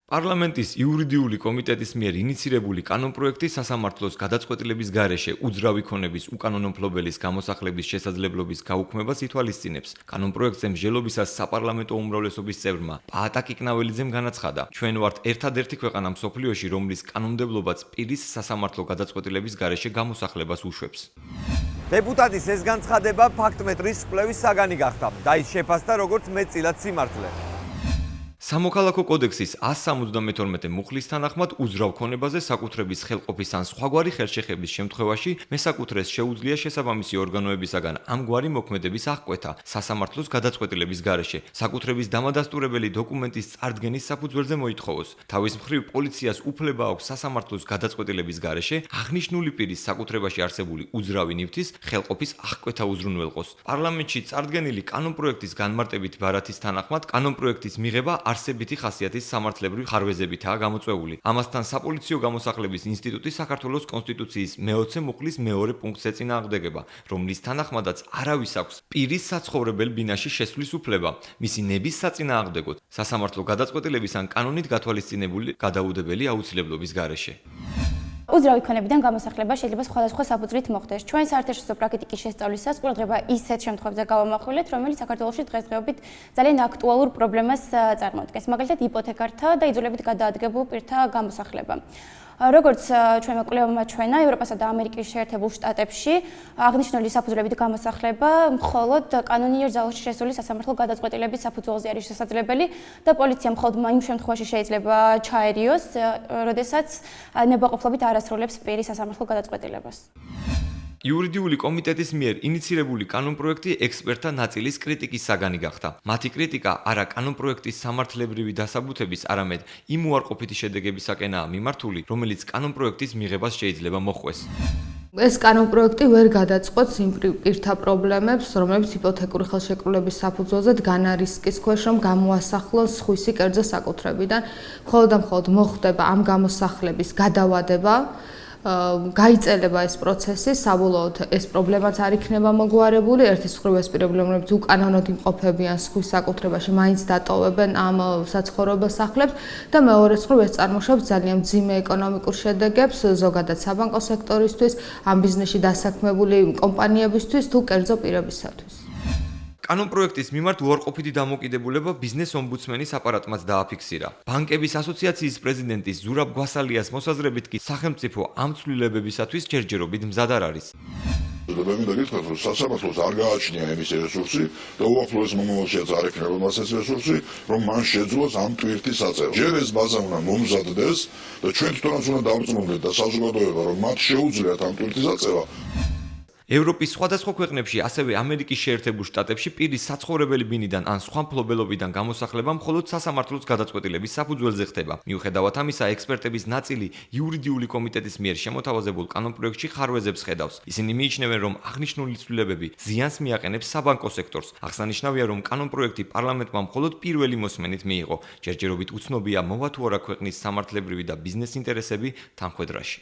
პარლამენტის იურიდიული კომიტეტის მიერ ინიცირებული კანონპროექტი სასამართლოს გადაწყვეტილების გარეშე უძრავი ქონების უკანონო მფლობელის გამოსახლების შესაძლებლობის გაუქმებას ითვალისწინებს. კანონპროექტზე მსჯელობისას საპარლამენტო უმრავლესობის წევრმა პაატა კიკნაველიძემ განაცხადა: ჩვენ ვართ ერთადერთი ქვეყანა მსოფლიოში, რომლის კანონმდებლობაც პირის სასამართლო გადაწყვეტილების გარეშე გამოსახლებას უშვებს. დეპუტატის ეს განცხადება ფაქტმეტრის კვლევის საგანი გახდა და ის შეფასდა როგორც მეტწილად სიმართლე. სამოქალაქო კოდექსის 172 მუხლის თანახმად უძრავ ქონებაზე საკუთრების ხელყოფის ან სხვაგვარი ხელშეხების შემთხვევაში მესაკუთრეს შეუძლია შესაბამისი ორგანოებისაგან ამგვარი მოქმედების აღკვეთა სასამართლოს გადაწყვეტილების გარეშე საკუთრების დამადასტურებელი დოკუმენტის წარდგენის საფუძველზე მოითხოვოს. თავის მხრივ პოლიციას უფლება აქვს სასამართლოს გადაწყვეტილების გარეშე აღნიშნული პირის საკუთრებაში არსებული უძრავი ნივთის ხელყოფის აღკვეთა უზრუნველყოს. პარლამენტში წარდგენილი კანონპროექტის განმარტებით ბარათის თანახმად კანონპროექტის მიღება არსებითი ხასიათის სამართლებრივი ხარვეზებითაა გამოწვეული. ამასთან საპოლიციო გამოსახლების ინსტიტუტი საქართველოს კონსტიტუციის მე-20 მუხლის მეორე პუნქტს ეწინააღმდეგება, რომლის თანახმადაც არავის აქვს პირის საცხოვრებელ ბინაში შესვლის უფლება, მისი ნების საწინააღმდეგოდ, სასამართლო გადაწყვეტილების ან კანონით გათვალისწინებული გადაუდებელი აუცილებლობის გარეშე. უძრავი ქონებიდან გამოსახლება შეიძლება სხვადასხვა საფუძვლით მოხდეს. ჩვენ საერთაშორისო პრაქტიკის შესწავლისას ყურადღება ისეთ შემთხვევებზე გავამახვილეთ, რომელიც საქართველოში დღესდღეობით ძალიან აქტუალურ პრობლემას წარმოადგენს. მაგალითად, იპოთეკართა და იძულებით გადაადგებულ პირთა გამოსახლება. როგორც ჩვენმა კვლევამ აჩვენა, ევროპასა და ამერიკის შეერთებულ შტატებში აღნიშნული საფუძვლებით გამოსახლება მხოლოდ კანონიერ ძალაში შესული სასამართლო გადაწყვეტილების საფუძველზე არის შესაძლებელი და პოლიცია მხოლოდ იმ შემთხვევაში შეიძლება ჩაერიოს, როდესაც ნებაყოფლობით არ ასრულებს პირის სასამართლო გადაწყვეტილებას. იურიდიული კომიტეტის მიერ ინიცირებული კანონპროექტი ექსპერტთა ნაწილის კრიტიკის საგანი გახდა. მათი კრიტიკა არა კანონპროექტის სამართლებრივი დასაბუთების, არამედ იმ უარყოფითი შედეგებისაკენაა მიმართული, რომელიც კანონპროექტის მიღებას შეიძლება მოჰყვეს. ეს კანონპროექტი ვერ გადაწყვეტს იმ პირთა პრობლემებს, რომლებიც იპოთეკური ხელშეკრულების საფუძველზე დგანა რისკის ქვეშ, რომ გამოასახლოს სხვისი კერძო საკუთრებიდან, მხოლოდ და მხოლოდ მოხდება ამ გამოსახლების გადავადება. გაიწელება ეს პროცესი, საბოლოოდ ეს პრობლემაც არ იქნება მოგვარებული, ერთის მხრივ ეს პირები, რომლებიც უკანონოდ იმყოფებიან სხვის საკუთრებაში, მაინც დატოვებენ ამ საცხოვრებელ სახლებს და მეორეს მხრივ ეს წარმოშობს ძალიან მძიმე ეკონომიკურ შედეგებს, ზოგადად საბანკო სექტორისთვის, ამ ბიზნესში დასაქმებული კომპანიებისთვის თუ კერძო პირებისათვის. კანონპროექტის მიმართ უარყოფითი დამოკიდებულება ბიზნეს ომბუდსმენის აპარატმაც დააფიქსირა. ბანკების ასოციაციის პრეზიდენტის ზურაბ გვასალიას მოსაზრებით კი სახელმწიფო ამ ცვლილებებისათვის ჯერჯერობით მზად არ არის. მინდა გითხრათ, რომ სასამართლოს არ გააჩნია იმის რესურსი და უახლოეს მომავალშიაც არ ექნება მას ეს რესურსი, რომ მან შეძლოს ამ ტვირთის აწევა. ჯერ ეს ბაზა უნდა მომზადდეს და ჩვენ თვითონაც უნდა დავწმუნდეთ და საზოგადოება, რომ მათ შეუძლიათ ამ ტვირთის აწევა. ევროპის სხვადასხვა ქვეყნებში, ასევე ამერიკის შეერთებულ შტატებში პირის საცხოვრებელი ბინიდან ან სხვა მფლობელობიდან გამოსახლება მხოლოდ სასამართლოს გადაწყვეტილების საფუძველზე ხდება. მიუხედავად ამისა, ექსპერტების ნაწილი იურიდიული კომიტეტის მიერ შემოთავაზებულ კანონპროექტში ხარვეზებს ხედავს. ისინი მიიჩნევენ, რომ აღნიშნული ცვლილებები ზიანს მიაყენებს საბანკო სექტორს. აღსანიშნავია, რომ კანონპროექტი პარლამენტმა მხოლოდ პირველი მოსმენით მიიღო. ჯერჯერობით უცნობია, მოვა თუ არა ქვეყნის სამართლებრივი და ბიზნეს ინტერესები თანხმედრაში.